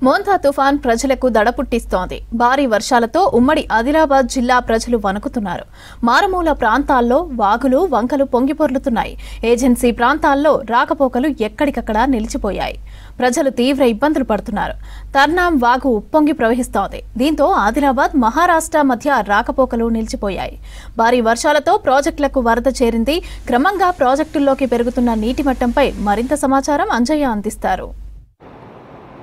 మోంతా తుఫాన్ ప్రజలకు దడపుట్టిస్తోంది. భారీ వర్షాలతో ఉమ్మడి ఆదిలాబాద్ జిల్లా ప్రజలు వణుకుతున్నారు. మారుమూల ప్రాంతాల్లో వాగులు వంకలు పొంగిపొర్లుతున్నాయి. ఏజెన్సీ ప్రాంతాల్లో రాకపోకలు ఎక్కడికక్కడ నిలిచిపోయాయి. ప్రజలు తీవ్ర ఇబ్బందులు పడుతున్నారు. తర్నాం వాగు ఉప్పొంగి ప్రవహిస్తోంది. దీంతో ఆదిలాబాద్ మహారాష్ట్ర మధ్య రాకపోకలు నిలిచిపోయాయి. భారీ వర్షాలతో ప్రాజెక్టులకు వరద చేరింది. క్రమంగా ప్రాజెక్టుల్లోకి పెరుగుతున్న నీటి మట్టంపై మరింత సమాచారం అంజయ్య అందిస్తారు.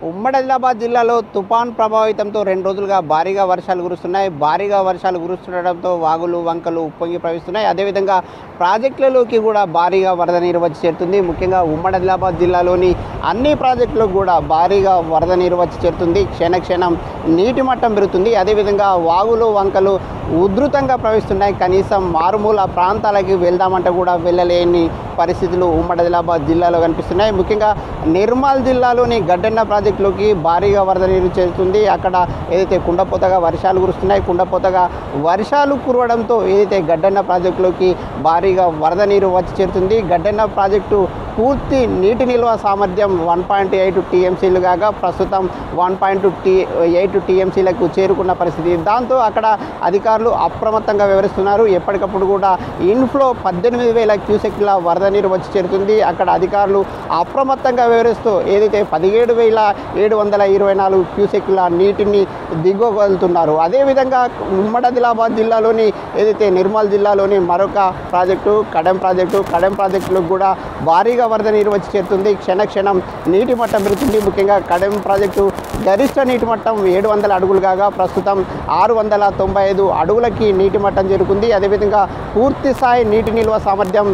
ఉమ్మడి ఆదిలాబాద్ జిల్లాలో తుఫాన్ ప్రభావితంతో 2 రోజులుగా భారీగా వర్షాలు కురుస్తున్నాయి. భారీగా వర్షాలు కురుస్తుండటంతో వాగులు వంకలు ఉప్పొంగి ప్రవహిస్తున్నాయి. అదేవిధంగా ప్రాజెక్టులలోకి కూడా భారీగా వరద నీరు వచ్చి చేరుతుంది. ముఖ్యంగా ఉమ్మడి ఆదిలాబాద్ జిల్లాలోని అన్ని ప్రాజెక్టులకు కూడా భారీగా వరద నీరు వచ్చి చేరుతుంది. క్షణక్షణం నీటి మట్టం పెరుగుతుంది. అదేవిధంగా వాగులు వంకలు ఉధృతంగా ప్రవహిస్తున్నాయి. కనీసం మారుమూల ప్రాంతాలకి వెళ్దామంటే కూడా వెళ్ళలేని పరిస్థితులు ఉమ్మడి ఆదిలాబాద్ జిల్లాలో కనిపిస్తున్నాయి. ముఖ్యంగా నిర్మల్ జిల్లాలోని గడ్డెన్న ప్రాజెక్టులోకి భారీగా వరద నీరు చేరుతుంది. అక్కడ ఏదైతే కుండపోతగా వర్షాలు కురుస్తున్నాయి. కుండపోతగా వర్షాలు కురవడంతో ఏదైతే గడ్డెన్న ప్రాజెక్టులోకి భారీగా వరద నీరు వచ్చి చేరుతుంది. గడ్డెన్న ప్రాజెక్టు పూర్తి నీటి నిల్వ సామర్థ్యం 1.8 టీఎంసీలు కాగా ప్రస్తుతం 1.8 టీఎంసీలకు చేరుకున్న పరిస్థితి. దాంతో అక్కడ అధికారులు అప్రమత్తంగా వ్యవహరిస్తున్నారు. ఎప్పటికప్పుడు కూడా ఇన్ఫ్లో 18,000 క్యూసెక్ల వరద నీరు వచ్చి చేరుతుంది. అక్కడ అధికారులు అప్రమత్తంగా వ్యవహరిస్తూ ఏదైతే 17,724 క్యూసెక్ల నీటిని దిగువకు వదులుతున్నారు. అదేవిధంగా ఉమ్మడి ఆదిలాబాద్ జిల్లాలోని ఏదైతే నిర్మల్ జిల్లాలోని మరొక ప్రాజెక్టు కడెం ప్రాజెక్టులకు కూడా భారీగా వరద నీరు వచ్చి చేరుతుంది. క్షణక్షణం నీటి మట్టం పెరుగుతుంది. ముఖ్యంగా కడెం ప్రాజెక్టు గరిష్ట నీటి మట్టం 700 అడుగులు కాగా ప్రస్తుతం 695 అడుగులకి నీటి మట్టం చేరుకుంది. అదేవిధంగా పూర్తి స్థాయి నీటి నిల్వ సామర్థ్యం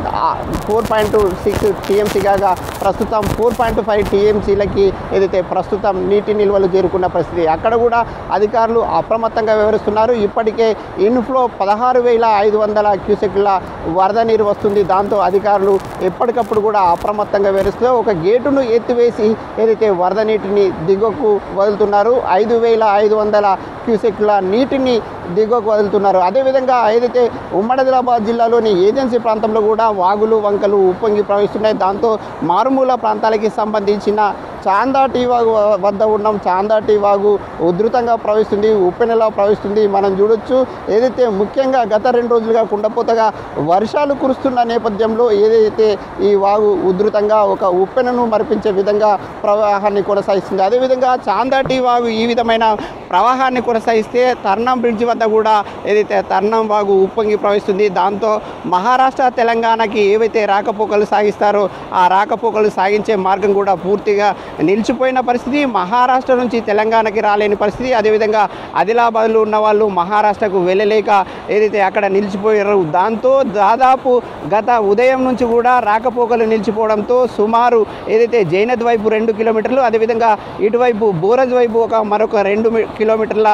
4.6 టీఎంసీ కాగా ప్రస్తుతం 4.5 టీఎంసీలకి ఏదైతే ప్రస్తుతం నీటి నిల్వలు చేరుకున్న పరిస్థితి. అక్కడ కూడా అధికారులు అప్రమత్తంగా వ్యవహరిస్తున్నారు. ఇప్పటికే ఇన్ఫ్లో 16,500 క్యూసెక్ల వరద నీరు వస్తుంది. దాంతో అధికారులు ఎప్పటికప్పుడు కూడా అప్రమత్తంగా వ్యవహరిస్తూ ఒక గేటును ఎత్తివేసి ఏదైతే వరద నీటిని దిగువకు వదులుతున్నారు. 5,500 క్యూసెక్ల నీటిని దిగువకు వదులుతున్నారు. అదేవిధంగా ఏదైతే ఉమ్మడి ఆదిలాబాద్ జిల్లాలోని ఏజెన్సీ ప్రాంతంలో కూడా వాగులు వంకలు ఉప్పొంగి ప్రవహిస్తున్నాయి. దాంతో మారుమూల ప్రాంతాలకి సంబంధించిన చాందాటి వాగు వద్ద ఉన్నాం. చాందాటి వాగు ఉధృతంగా ప్రవహిస్తుంది. ఉప్పెనలా ప్రవహిస్తుంది. మనం చూడొచ్చు. ఏదైతే ముఖ్యంగా గత 2 రోజులుగా కుండపోతగా వర్షాలు కురుస్తున్న నేపథ్యంలో ఏదైతే ఈ వాగు ఉధృతంగా ఒక ఉప్పెనను మరిపించే విధంగా ప్రవాహాన్ని కొనసాగిస్తుంది. అదేవిధంగా చాందాటి వాగు ఈ విధమైన ప్రవాహాన్ని కొనసాగిస్తే తర్నాం బ్రిడ్జ్ వద్ద కూడా ఏదైతే తర్నాం వాగు ఉప్పొంగి ప్రవహిస్తుంది. దాంతో మహారాష్ట్ర తెలంగాణకి ఏవైతే రాకపోకలు సాగిస్తారో ఆ రాకపోకలు సాగించే మార్గం కూడా పూర్తిగా నిలిచిపోయిన పరిస్థితి. మహారాష్ట్ర నుంచి తెలంగాణకి రాలేని పరిస్థితి. అదేవిధంగా ఆదిలాబాద్లో ఉన్న వాళ్ళు మహారాష్ట్రకు వెళ్ళలేక ఏదైతే అక్కడ నిలిచిపోయారో దాంతో దాదాపు గత ఉదయం నుంచి కూడా రాకపోకలు నిలిచిపోవడంతో సుమారు ఏదైతే జైనద్ వైపు 2 కిలోమీటర్లు అదేవిధంగా ఇటువైపు బోరజ్ వైపు మరొక 2 కిలోమీటర్ల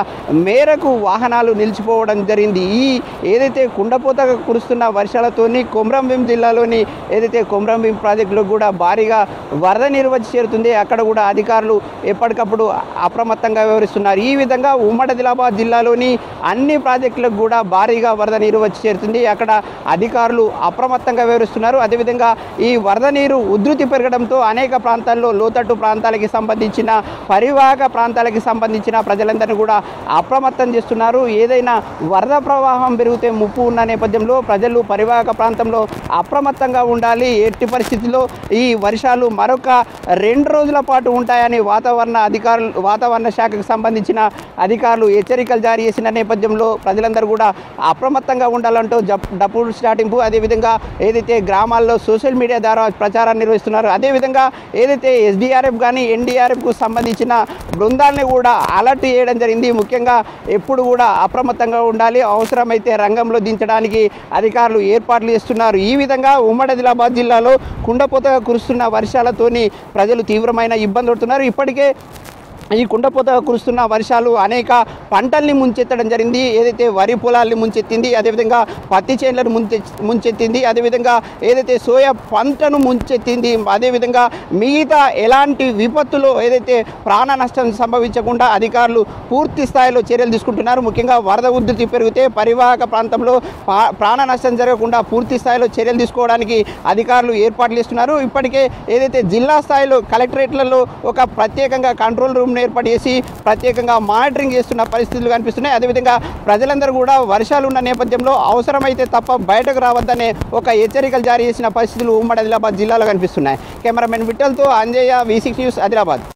మేరకు వాహనాలు నిలిచిపోవడం జరిగింది. ఏదైతే కుండపోతగా కురుస్తున్న వర్షాలతోని కొమ్రంభీం జిల్లాలోని ఏదైతే కొమ్రంభీం ప్రాజెక్టులో కూడా భారీగా వరద నీరు వచ్చి చేరుతుంది. అక్కడ కూడా అధికారులు ఎప్పటికప్పుడు అప్రమత్తంగా వ్యవహరిస్తున్నారు. ఈ విధంగా ఉమ్మడి ఆదిలాబాద్ జిల్లాలోని అన్ని ప్రాజెక్టులకు కూడా భారీగా వరద నీరు వచ్చి చేరుతుంది. అక్కడ అధికారులు అప్రమత్తంగా వ్యవహరిస్తున్నారు. అదేవిధంగా ఈ వరద నీరు ఉధృతి పెరగడంతో అనేక ప్రాంతాల్లో లోతట్టు ప్రాంతాలకి సంబంధించిన పరివాహక ప్రాంతాలకి సంబంధించిన ప్రజలందరినీ కూడా అప్రమత్తం చేస్తున్నారు. ఏదైనా వరద ప్రవాహం పెరిగితే ముప్పు ఉన్న నేపథ్యంలో ప్రజలు పరివాహక ప్రాంతంలో అప్రమత్తంగా ఉండాలి. ఎట్టి పరిస్థితుల్లో ఈ వర్షాలు మరొక 2 రోజుల పాటు ఉంటాయని వాతావరణ శాఖకు సంబంధించిన అధికారులు హెచ్చరికలు జారీ చేసిన నేపథ్యంలో ప్రజలందరూ కూడా అప్రమత్తంగా ఉండాలంటూ డప్పుడు స్టార్టింపు అదేవిధంగా ఏదైతే గ్రామాల్లో సోషల్ మీడియా ద్వారా ప్రచారాన్ని నిర్వహిస్తున్నారు. అదేవిధంగా ఏదైతే ఎస్డీఆర్ఎఫ్ కానీ ఎన్డీఆర్ఎఫ్కు సంబంధించిన బృందాలని కూడా అలర్ట్ చేయడం జరిగింది. ముఖ్యంగా ఎప్పుడు కూడా అప్రమత్తంగా ఉండాలి. అవసరమైతే రంగంలో దించడానికి అధికారులు ఏర్పాట్లు చేస్తున్నారు. ఈ విధంగా ఉమ్మడి ఆదిలాబాద్ జిల్లాలో కుండపోతగా కురుస్తున్న వర్షాలతోని ప్రజలు తీవ్రమైన ఇబ్బంది పడుతున్నారు. ఇప్పటికే ఈ కుండపోతగా కురుస్తున్న వర్షాలు అనేక పంటల్ని ముంచెత్తడం జరిగింది. ఏదైతే వరి పొలాల్ని ముంచెత్తింది, అదేవిధంగా పత్తి చేనులను ముంచెత్తింది, అదేవిధంగా ఏదైతే సోయా పంటను ముంచెత్తింది. అదేవిధంగా మిగతా ఎలాంటి విపత్తులు ఏదైతే ప్రాణ నష్టం సంభవించకుండా అధికారులు పూర్తి స్థాయిలో చర్యలు తీసుకుంటున్నారు. ముఖ్యంగా వరద ఉధృతి పెరిగితే పరివాహక ప్రాంతంలో ప్రాణ నష్టం జరగకుండా పూర్తి స్థాయిలో చర్యలు తీసుకోవడానికి అధికారులు ఏర్పాట్లు చేస్తున్నారు. ఇప్పటికే ఏదైతే జిల్లా స్థాయిలో కలెక్టరేట్లలో ఒక ప్రత్యేకంగా కంట్రోల్ రూమ్ని ఏర్పాటు చేసి ప్రత్యేకంగా మానిటరింగ్ చేస్తున్న పరిస్థితులు కనిపిస్తున్నాయి. అదేవిధంగా ప్రజలందరూ కూడా వర్షాలు ఉన్న నేపథ్యంలో అవసరమైతే తప్ప బయటకు రావద్దనే ఒక హెచ్చరికలు జారీ చేసిన పరిస్థితులు ఉమ్మడి ఆదిలాబాద్ జిల్లాలో కనిపిస్తున్నాయి. కెమెరామెన్ విఠల్తో అంజయ్య, V6 న్యూస్, ఆదిలాబాద్.